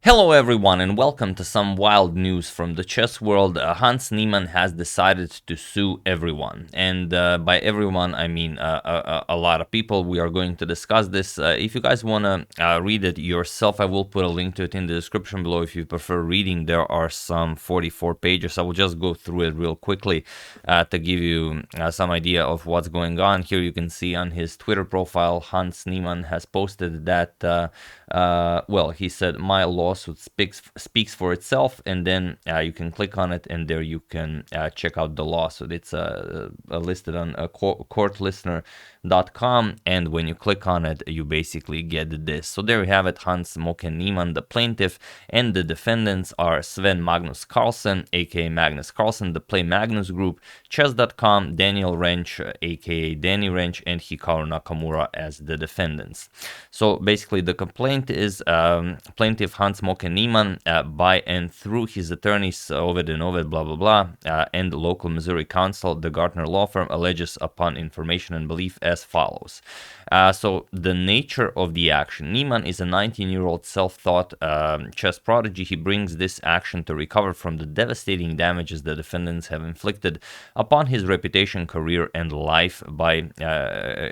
Hello everyone and welcome to some wild news from the chess world. Hans Niemann has decided to sue everyone, and by everyone I mean a lot of people. We are going to discuss this. If you guys want to read it yourself, I will put a link to it in the description below. If you prefer reading, there are some 44 pages. I will just go through it real quickly to give you some idea of what's going on. Here you can see on his Twitter profile, Hans Niemann has posted that well, he said, "My lawsuit speaks for itself," and then you can click on it, and there you can check out the lawsuit. It's listed on courtlistener.com, and when you click on it, you basically get this. So there you have it. Hans Moken Niemann, the plaintiff, and the defendants are Sven Magnus Carlsen, aka Magnus Carlsen, the Play Magnus Group, Chess.com, Daniel Wrench, aka Danny Wrench, and Hikaru Nakamura as the defendants. So basically, the complaint is plaintiff Hans Moken Niemann by and through his attorneys Oved and Oved, blah blah blah, and the local Missouri counsel, the Gartner law firm, alleges upon information and belief as follows. So the nature of the action: Niemann is a 19-year-old self-taught chess prodigy. He brings this action to recover from the devastating damages the defendants have inflicted upon his reputation, career, and life by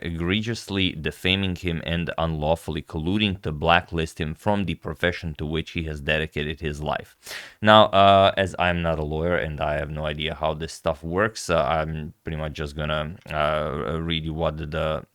egregiously defaming him and unlawfully colluding to blacklist him from the profession to which he has dedicated his life. Now, as I'm not a lawyer and I have no idea how this stuff works, I'm pretty much just gonna read you what the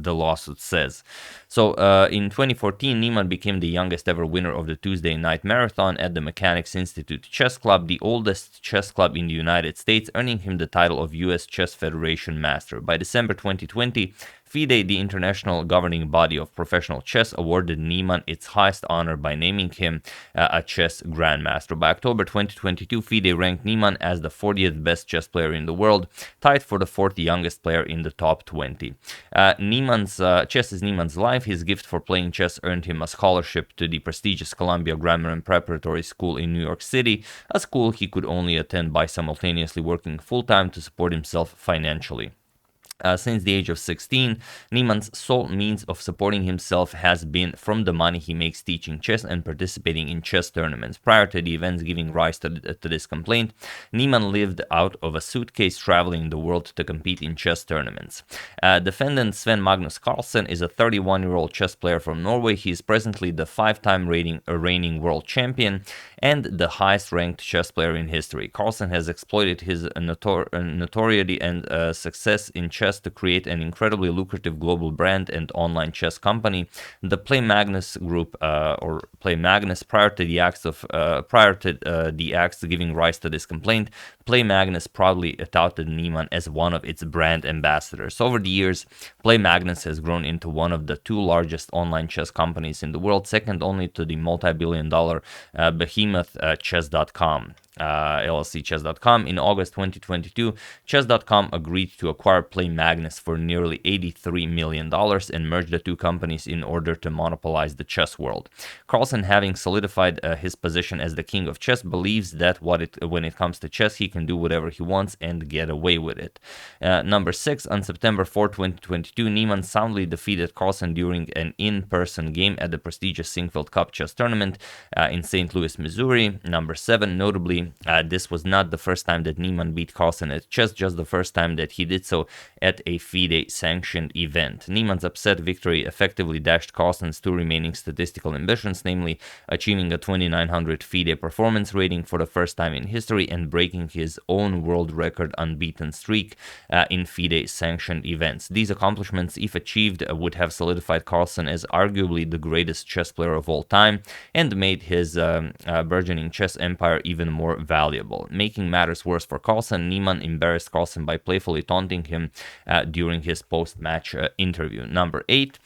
lawsuit says. So in 2014, Niemann became the youngest ever winner of the Tuesday night marathon at the Mechanics Institute Chess Club, the oldest chess club in the United States, earning him the title of U.S. Chess Federation Master. By December 2020, FIDE, the international governing body of professional chess, awarded Niemann its highest honor by naming him a chess grandmaster. By October 2022, FIDE ranked Niemann as the 40th best chess player in the world, tied for the 4th youngest player in the top 20. Chess is Niemann's life. His gift for playing chess earned him a scholarship to the prestigious Columbia Grammar and Preparatory School in New York City, a school he could only attend by simultaneously working full-time to support himself financially. Since the age of 16, Niemann's sole means of supporting himself has been from the money he makes teaching chess and participating in chess tournaments. Prior to the events giving rise to this complaint, Niemann lived out of a suitcase traveling the world to compete in chess tournaments. Defendant Sven Magnus Carlsen is a 31-year-old chess player from Norway. He is presently the 5-time reigning world champion and the highest-ranked chess player in history. Carlsen has exploited his notoriety and success in chess to create an incredibly lucrative global brand and online chess company, the Play Magnus Group, or Play Magnus. Prior to the acts giving rise to this complaint, Play Magnus proudly touted Niemann as one of its brand ambassadors. Over the years, Play Magnus has grown into one of the 2 largest online chess companies in the world, second only to the multi-billion-dollar behemoth Chess.com. LLC Chess.com. In August 2022, Chess.com agreed to acquire Play Magnus for nearly $83 million and merge the 2 companies in order to monopolize the chess world. Carlsen, having solidified his position as the king of chess, believes that when it comes to chess, he can do whatever he wants and get away with it. Number 6, on September 4, 2022, Niemann soundly defeated Carlsen during an in-person game at the prestigious Sinquefield Cup chess tournament in St. Louis, Missouri. Number 7, notably, this was not the first time that Niemann beat Carlsen at chess, just the first time that he did so at a FIDE-sanctioned event. Niemann's upset victory effectively dashed Carlsen's 2 remaining statistical ambitions, namely achieving a 2900 FIDE performance rating for the first time in history and breaking his own world record unbeaten streak in FIDE-sanctioned events. These accomplishments, if achieved, would have solidified Carlsen as arguably the greatest chess player of all time and made his burgeoning chess empire even more valuable. Making matters worse for Carlsen, Niemann embarrassed Carlsen by playfully taunting him during his post-match interview. Number 8,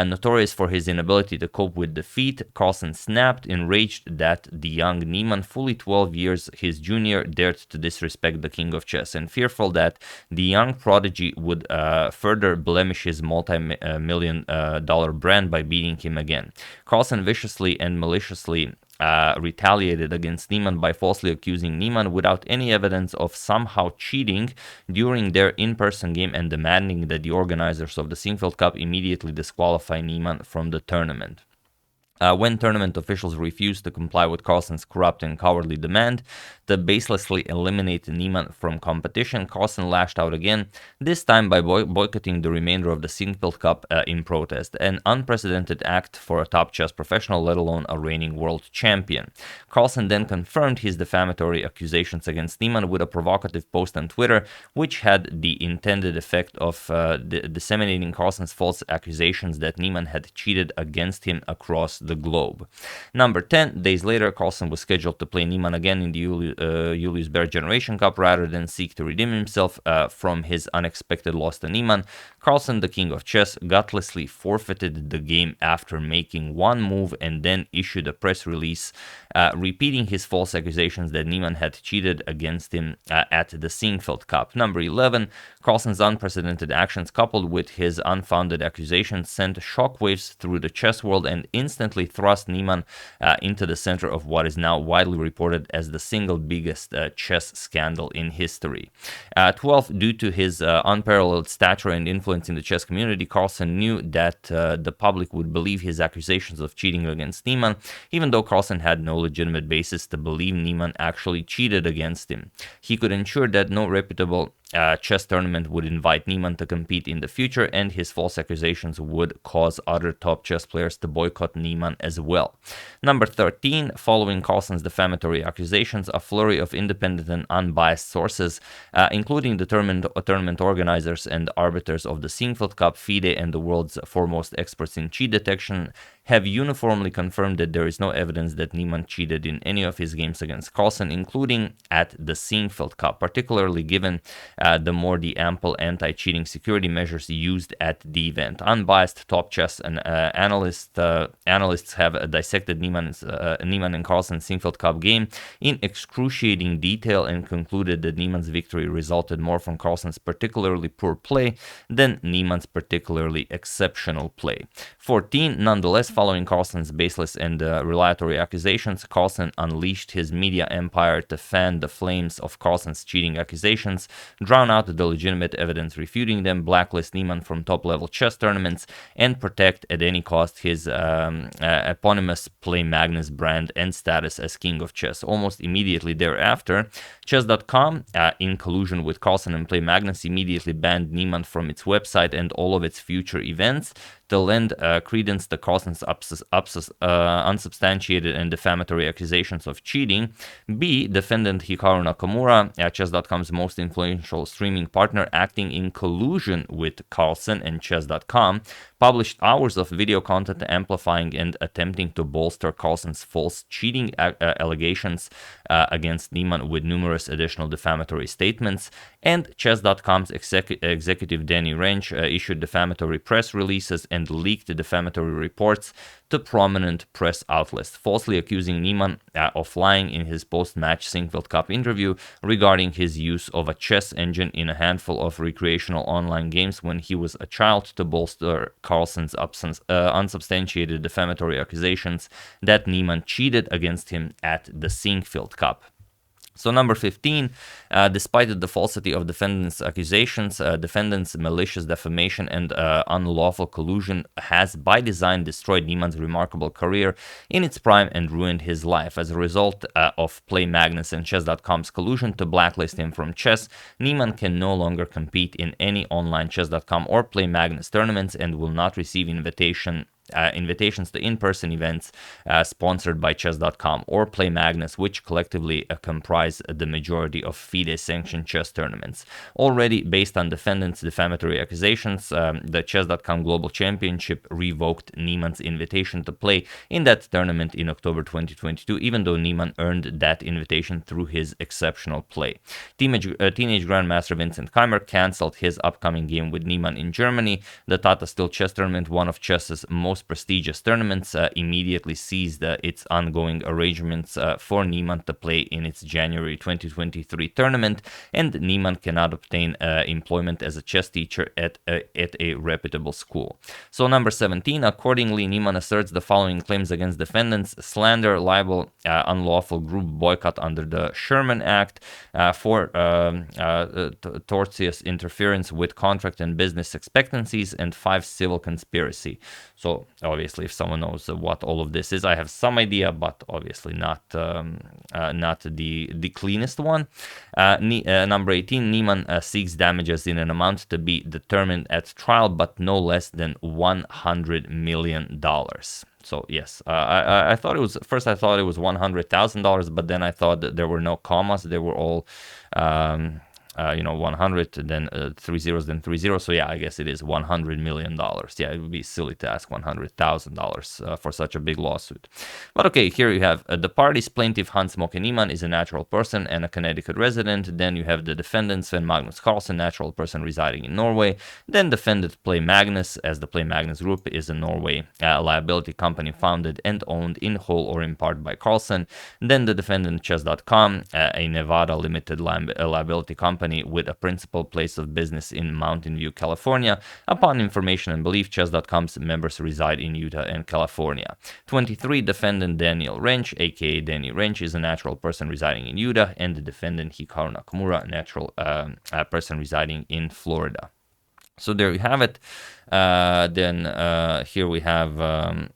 notorious for his inability to cope with defeat, Carlsen snapped, enraged that the young Niemann, fully 12 years his junior, dared to disrespect the king of chess, and fearful that the young prodigy would further blemish his multi-million-dollar brand by beating him again. Carlsen viciously and maliciously retaliated against Niemann by falsely accusing Niemann without any evidence of somehow cheating during their in-person game and demanding that the organizers of the Sinquefield Cup immediately disqualify Niemann from the tournament. When tournament officials refused to comply with Carlsen's corrupt and cowardly demand to baselessly eliminate Niemann from competition, Carlsen lashed out again, this time by boycotting the remainder of the Sinquefield Cup in protest, an unprecedented act for a top chess professional, let alone a reigning world champion. Carlsen then confirmed his defamatory accusations against Niemann with a provocative post on Twitter, which had the intended effect of disseminating Carlsen's false accusations that Niemann had cheated against him across the globe. Number 10, days later, Carlsen was scheduled to play Niemann again in the Julius Baer Generation Cup rather than seek to redeem himself from his unexpected loss to Niemann. Carlsen, the king of chess, gutlessly forfeited the game after making one move and then issued a press release repeating his false accusations that Niemann had cheated against him at the Sinquefield Cup. Number 11, Carlsen's unprecedented actions coupled with his unfounded accusations sent shockwaves through the chess world and instantly thrust Niemann into the center of what is now widely reported as the single biggest chess scandal in history. 12, due to his unparalleled stature and influence in the chess community, Carlsen knew that the public would believe his accusations of cheating against Niemann, even though Carlsen had no legitimate basis to believe Niemann actually cheated against him. He could ensure that no reputable chess tournament would invite Niemann to compete in the future, and his false accusations would cause other top chess players to boycott Niemann as well. Number 13, following Carlsen's defamatory accusations, a flurry of independent and unbiased sources, including the tournament organizers and arbiters of the Sinquefield Cup, FIDE, and the world's foremost experts in cheat detection, have uniformly confirmed that there is no evidence that Niemann cheated in any of his games against Carlsen, including at the Sinquefield Cup, particularly given the ample anti-cheating security measures used at the event. Unbiased top chess and analysts have dissected Niemann and Carlsen's Sinquefield Cup game in excruciating detail and concluded that Niemann's victory resulted more from Carlsen's particularly poor play than Niemann's particularly exceptional play. 14, nonetheless, following Carlsen's baseless and retaliatory accusations, Carlsen unleashed his media empire to fan the flames of Carlsen's cheating accusations, drown out the legitimate evidence refuting them, blacklist Niemann from top-level chess tournaments, and protect at any cost his eponymous Play Magnus brand and status as king of chess. Almost immediately thereafter, chess.com, in collusion with Carlsen and Play Magnus, immediately banned Niemann from its website and all of its future events to lend credence to Carlsen's unsubstantiated and defamatory accusations of cheating. B, defendant Hikaru Nakamura, chess.com's most influential streaming partner, acting in collusion with Carlsen and chess.com, published hours of video content amplifying and attempting to bolster Carlsen's false cheating allegations against Niemann with numerous additional defamatory statements. And chess.com's executive Danny Rench issued defamatory press releases and leaked defamatory reports to prominent press outlets, falsely accusing Niemann of lying in his post-match Sinquefield Cup interview regarding his use of a chess engine in a handful of recreational online games when he was a child, to bolster Carlsen's unsubstantiated defamatory accusations that Niemann cheated against him at the Sinquefield Cup. So number 15, despite the falsity of defendants' accusations, defendants' malicious defamation and unlawful collusion has by design destroyed Niemann's remarkable career in its prime and ruined his life. As a result of Play Magnus and Chess.com's collusion to blacklist him from chess, Niemann can no longer compete in any online Chess.com or Play Magnus tournaments and will not receive invitations to in-person events sponsored by Chess.com or Play Magnus, which collectively comprise the majority of FIDE-sanctioned chess tournaments. Already, based on defendants' defamatory accusations, the Chess.com Global Championship revoked Niemann's invitation to play in that tournament in October 2022, even though Niemann earned that invitation through his exceptional play. Teenage Grandmaster Vincent Keimer cancelled his upcoming game with Niemann in Germany. The Tata Steel Chess Tournament, one of chess's most prestigious tournaments, immediately ceased its ongoing arrangements for Niemann to play in its January 2023 tournament, and Niemann cannot obtain employment as a chess teacher at a reputable school. So number 17, accordingly, Niemann asserts the following claims against defendants: slander, libel, unlawful group boycott under the Sherman Act, for tortious interference with contract and business expectancies, and 5 civil conspiracy. So obviously, if someone knows what all of this is, I have some idea, but obviously not the cleanest one. Number 18, Niemann seeks damages in an amount to be determined at trial, but no less than $100 million. So yes, I thought it was, first I thought it was $100,000, but then I thought that there were no commas. They were all, 100, then 3 zeros, then 3 zeros. So yeah, I guess it is $100 million. Yeah, it would be silly to ask $100,000 for such a big lawsuit. But okay, here you have the parties. Plaintiff Hans-Moke Niemann is a natural person and a Connecticut resident. Then you have the defendant Sven Magnus Carlsen, natural person residing in Norway. Then defendant Play Magnus, as the Play Magnus Group is a Norway liability company founded and owned in whole or in part by Carlsen. Then the defendant Chess.com, a Nevada limited liability company with a principal place of business in Mountain View, California. Upon information and belief, Chess.com's members reside in Utah and California. 23, defendant Daniel Wrench, aka Danny Wrench, is a natural person residing in Utah, and the defendant Hikaru Nakamura, natural person residing in Florida. So there you have it. Then here we have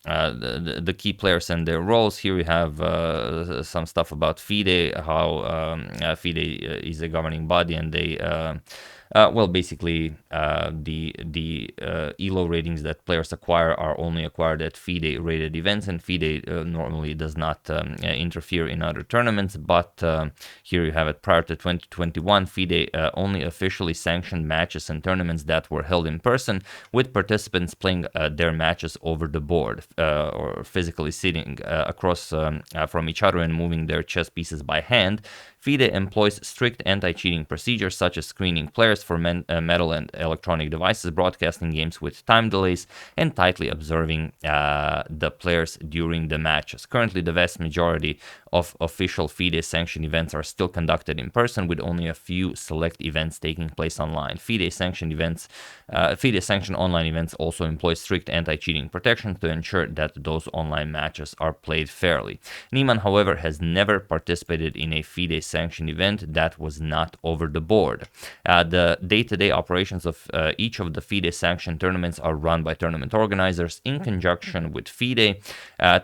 the key players and their roles. Here we have some stuff about FIDE, how FIDE is a governing body, and they basically the ELO ratings that players acquire are only acquired at FIDE rated events, and FIDE normally does not interfere in other tournaments. But here you have it. Prior to 2021, FIDE only officially sanctioned matches and tournaments that were held in person, with participants playing their matches over the board or physically sitting across from each other and moving their chess pieces by hand. FIDE employs strict anti-cheating procedures, such as screening players for metal and electronic devices, broadcasting games with time delays, and tightly observing the players during the matches. Currently, the vast majority of official FIDE sanctioned events are still conducted in person, with only a few select events taking place online. FIDE sanctioned online events also employ strict anti-cheating protection to ensure that those online matches are played fairly. Niemann, however, has never participated in a FIDE sanctioned event that was not over the board. The day-to-day operations of each of the FIDE sanctioned tournaments are run by tournament organizers in conjunction with FIDE.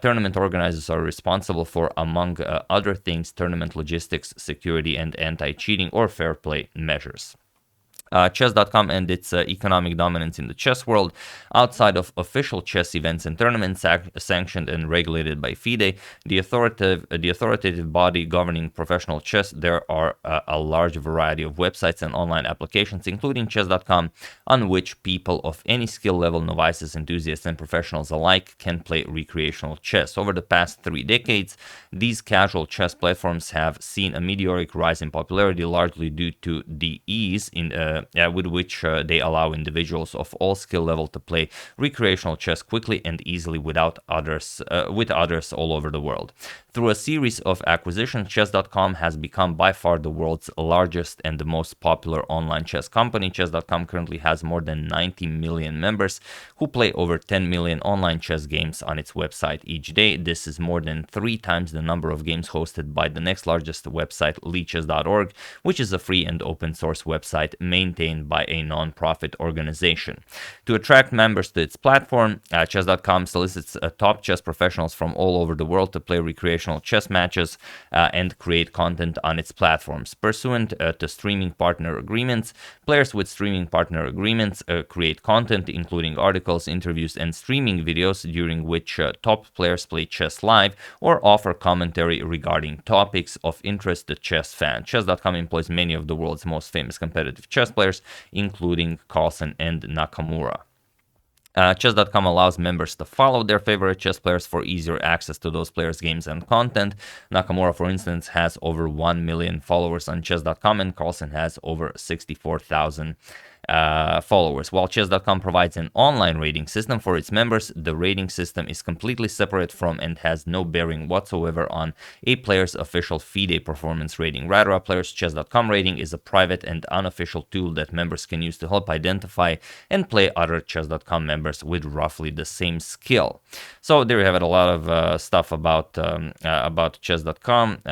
Tournament organizers are responsible for, among other things, tournament logistics, security, and anti-cheating or fair play measures. Chess.com and its economic dominance in the chess world. Outside of official chess events and tournaments sanctioned and regulated by FIDE, the authoritative body governing professional chess, there are a large variety of websites and online applications, including Chess.com, on which people of any skill level, novices, enthusiasts, and professionals alike can play recreational chess. Over the past 3 decades, these casual chess platforms have seen a meteoric rise in popularity, largely due to the ease with which they allow individuals of all skill level to play recreational chess quickly and easily with others all over the world. Through a series of acquisitions, Chess.com has become by far the world's largest and the most popular online chess company. Chess.com currently has more than 90 million members who play over 10 million online chess games on its website each day. This is more than 3 times the number of games hosted by the next largest website, leechess.org, which is a free and open source website maintained by a non-profit organization. To attract members to its platform, Chess.com solicits top chess professionals from all over the world to play recreational chess matches and create content on its platforms. Pursuant to streaming partner agreements, players with streaming partner agreements create content, including articles, interviews, and streaming videos during which top players play chess live or offer commentary regarding topics of interest to chess fans. Chess.com employs many of the world's most famous competitive chess players, including Carlsen and Nakamura. Chess.com allows members to follow their favorite chess players for easier access to those players' games and content. Nakamura, for instance, has over 1 million followers on Chess.com, and Carlsen has over 64,000 followers. While Chess.com provides an online rating system for its members, the rating system is completely separate from and has no bearing whatsoever on a player's official FIDE performance rating. Rather, a player's Chess.com rating is a private and unofficial tool that members can use to help identify and play other Chess.com members with roughly the same skill. So there you have it, a lot of stuff about Chess.com.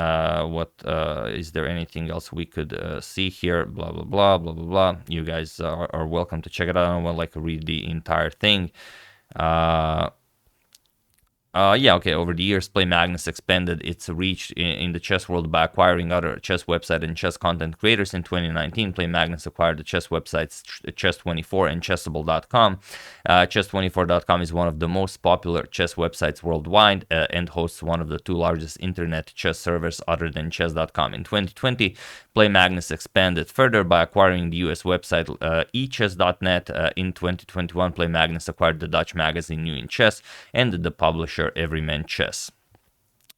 Is there anything else we could see here? Blah, blah, blah, blah, blah, blah. You guys are welcome to check it out. I don't want to read the entire thing. Yeah, okay, over the years, Play Magnus expanded its reach in the chess world by acquiring other chess website and chess content creators. In 2019, Play Magnus acquired the chess websites Chess24 and Chessable.com. Chess24.com is one of the most popular chess websites worldwide and hosts one of the two largest internet chess servers other than Chess.com. In 2020, Play Magnus expanded further by acquiring the US website eChess.net. In 2021, Play Magnus acquired the Dutch magazine New in Chess and the publisher Everyman Chess.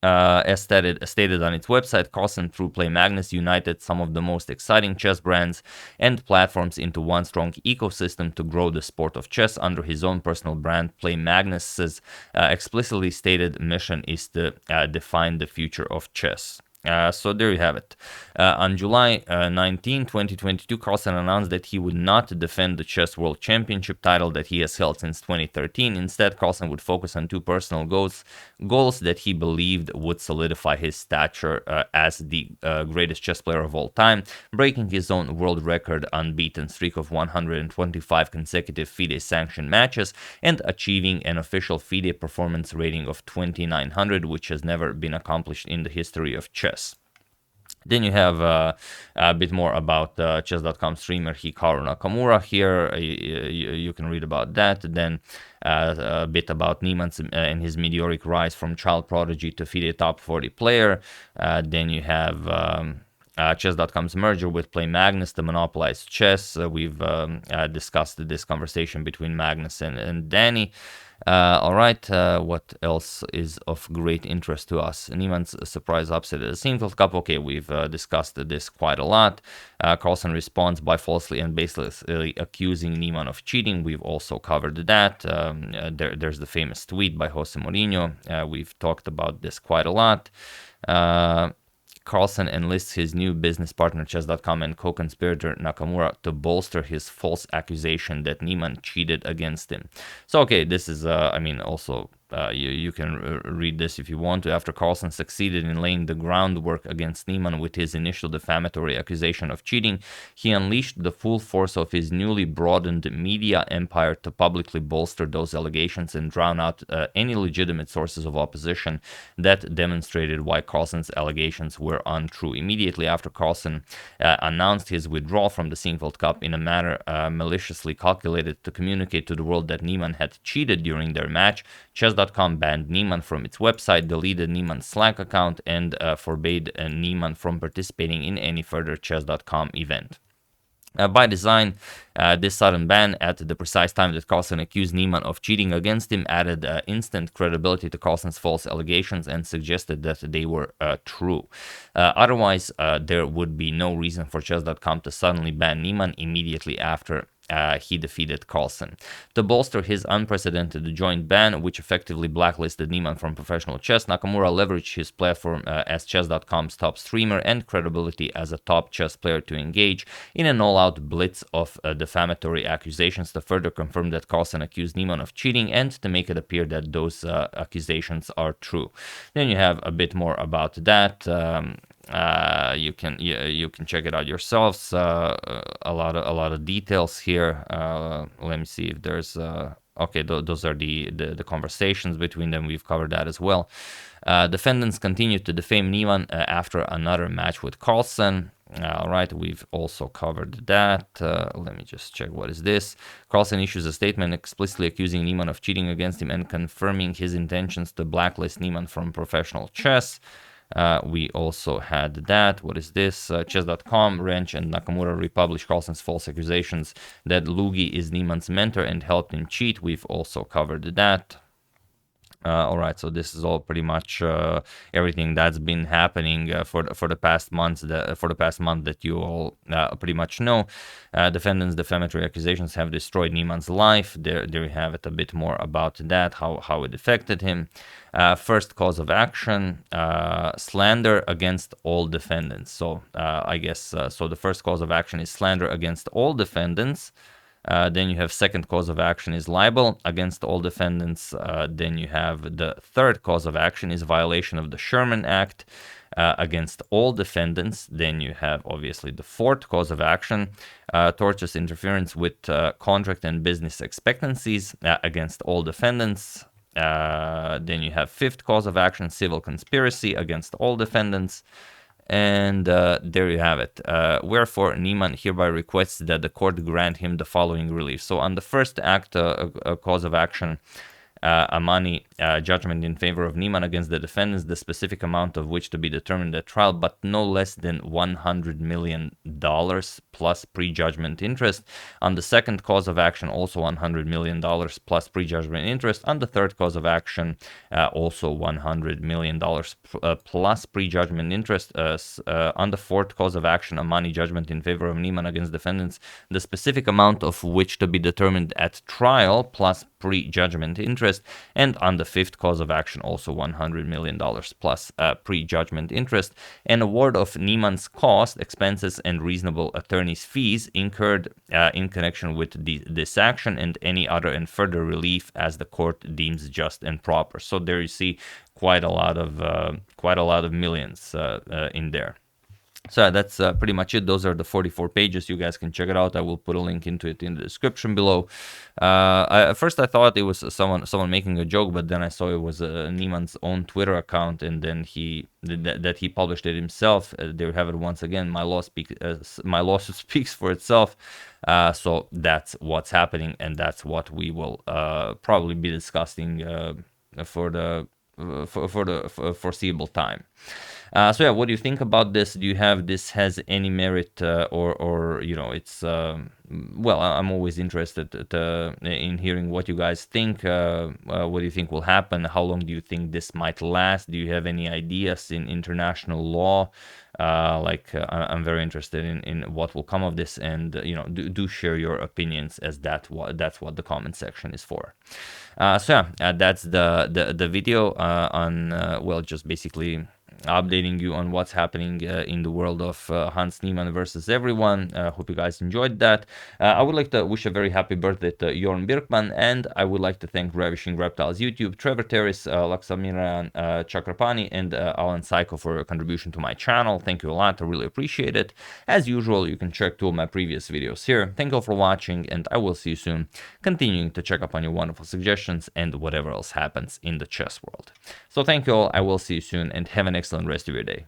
As stated on its website, Carlsen through Play Magnus united some of the most exciting chess brands and platforms into one strong ecosystem to grow the sport of chess under his own personal brand. Play Magnus's explicitly stated mission is to define the future of chess. So there you have it. On July 19, 2022, Carlsen announced that he would not defend the Chess World Championship title that he has held since 2013. Instead, Carlsen would focus on two personal goals that he believed would solidify his stature as the greatest chess player of all time, breaking his own world record unbeaten streak of 125 consecutive FIDE sanctioned matches and achieving an official FIDE performance rating of 2900, which has never been accomplished in the history of chess. Then you have a bit more about Chess.com streamer Hikaru Nakamura here. You can read about that. Then a bit about Niemann and his meteoric rise from child prodigy to FIDE top 40 player. Then you have Chess.com's merger with Play Magnus to monopolize chess. We've discussed this conversation between Magnus and Danny. All right, what else is of great interest to us? Niemann's surprise upset at the Sinfield Cup. Okay, we've discussed this quite a lot. Carlsen responds by falsely and baselessly accusing Niemann of cheating. We've also covered that. There's the famous tweet by Jose Mourinho. We've talked about this quite a lot. Carlsen enlists his new business partner Chess.com and co-conspirator Nakamura to bolster his false accusation that Niemann cheated against him. So okay, this is also you can read this if you want to. After Carlsen succeeded in laying the groundwork against Niemann with his initial defamatory accusation of cheating, he unleashed the full force of his newly broadened media empire to publicly bolster those allegations and drown out any legitimate sources of opposition that demonstrated why Carlsen's allegations were untrue. Immediately after Carlsen announced his withdrawal from the Sinfield Cup in a manner maliciously calculated to communicate to the world that Niemann had cheated during their match, Chess.com banned Niemann from its website, deleted Niemann's Slack account, and forbade Niemann from participating in any further Chess.com event. By design, this sudden ban at the precise time that Carlsen accused Niemann of cheating against him added instant credibility to Carlsen's false allegations and suggested that they were true. Otherwise, there would be no reason for Chess.com to suddenly ban Niemann immediately after he defeated Carlsen. To bolster his unprecedented joint ban, which effectively blacklisted Niemann from professional chess, Nakamura leveraged his platform as Chess.com's top streamer and credibility as a top chess player to engage in an all-out blitz of defamatory accusations to further confirm that Carlsen accused Niemann of cheating and to make it appear that those accusations are true. Then you have a bit more about that. You can check it out yourselves. A lot of details here. Let me see if there's okay. Those are the conversations between them. We've covered that as well. Defendants continued to defame Niemann after another match with Carlsen. All right, we've also covered that. Let me just check. What is this? Carlsen issues a statement explicitly accusing Niemann of cheating against him and confirming his intentions to blacklist Niemann from professional chess. We also had that. What is this? Chess.com, Wrench, and Nakamura republished Carlsen's false accusations that Lugi is Niemann's mentor and helped him cheat. We've also covered that. All right, so this is all pretty much everything that's been happening for the past months. For the past month that you all pretty much know. Defendants' defamatory accusations have destroyed Niemann's life. There you have it. A bit more about that, how it affected him. First cause of action, slander against all defendants. So I guess so. The first cause of action is slander against all defendants. Then you have second cause of action is libel against all defendants. Then you have the third cause of action is violation of the Sherman Act against all defendants. Then you have obviously the fourth cause of action, tortious interference with contract and business expectancies against all defendants. Then you have fifth cause of action, civil conspiracy against all defendants. And there you have it. Wherefore, Niemann hereby requests that the court grant him the following relief. So on the first act, cause of action, a money judgment in favor of Niemann against the defendants, the specific amount of which to be determined at trial, but no less than $100 million plus pre-judgment interest. On the second cause of action, also $100 million plus pre-judgment interest. On the third cause of action, also $100 million plus pre-judgment interest. On the fourth cause of action, a money judgment in favor of Niemann against defendants, the specific amount of which to be determined at trial plus pre-judgment interest. And on the fifth cause of action, also $100 million plus pre-judgment interest. An award of Niemann's cost, expenses, and reasonable attorney's fees incurred in connection with this action, and any other and further relief as the court deems just and proper. So there you see quite a lot of millions in there. So that's pretty much it. Those are the 44 pages. You guys can check it out. I will put a link into it in the description below. At first I thought it was someone making a joke, but then I saw it was Niemann's own Twitter account, and then he published it himself. There you have it once again. My lawsuit speaks for itself. So that's what's happening, and that's what we will probably be discussing for the foreseeable time. So yeah, what do you think about this? Do you have this has any merit, or you know, it's well, I'm always interested in hearing what you guys think. What do you think will happen? How long do you think this might last? Do you have any ideas in international law? I'm very interested in what will come of this, and you know, do share your opinions, as that's what the comment section is for. So yeah, that's the video on well, just basically updating you on what's happening in the world of Hans Niemann versus everyone. Hope you guys enjoyed that. I would like to wish a very happy birthday to Jorn Birkman, and I would like to thank Ravishing Reptiles YouTube, Trevor Terris, Laksamiran Chakrapani, and Alan Psycho for your contribution to my channel. Thank you a lot. I really appreciate it. As usual, you can check two of my previous videos here. Thank you all for watching, and I will see you soon, continuing to check up on your wonderful suggestions and whatever else happens in the chess world. So thank you all. I will see you soon, and have an excellent rest of your day.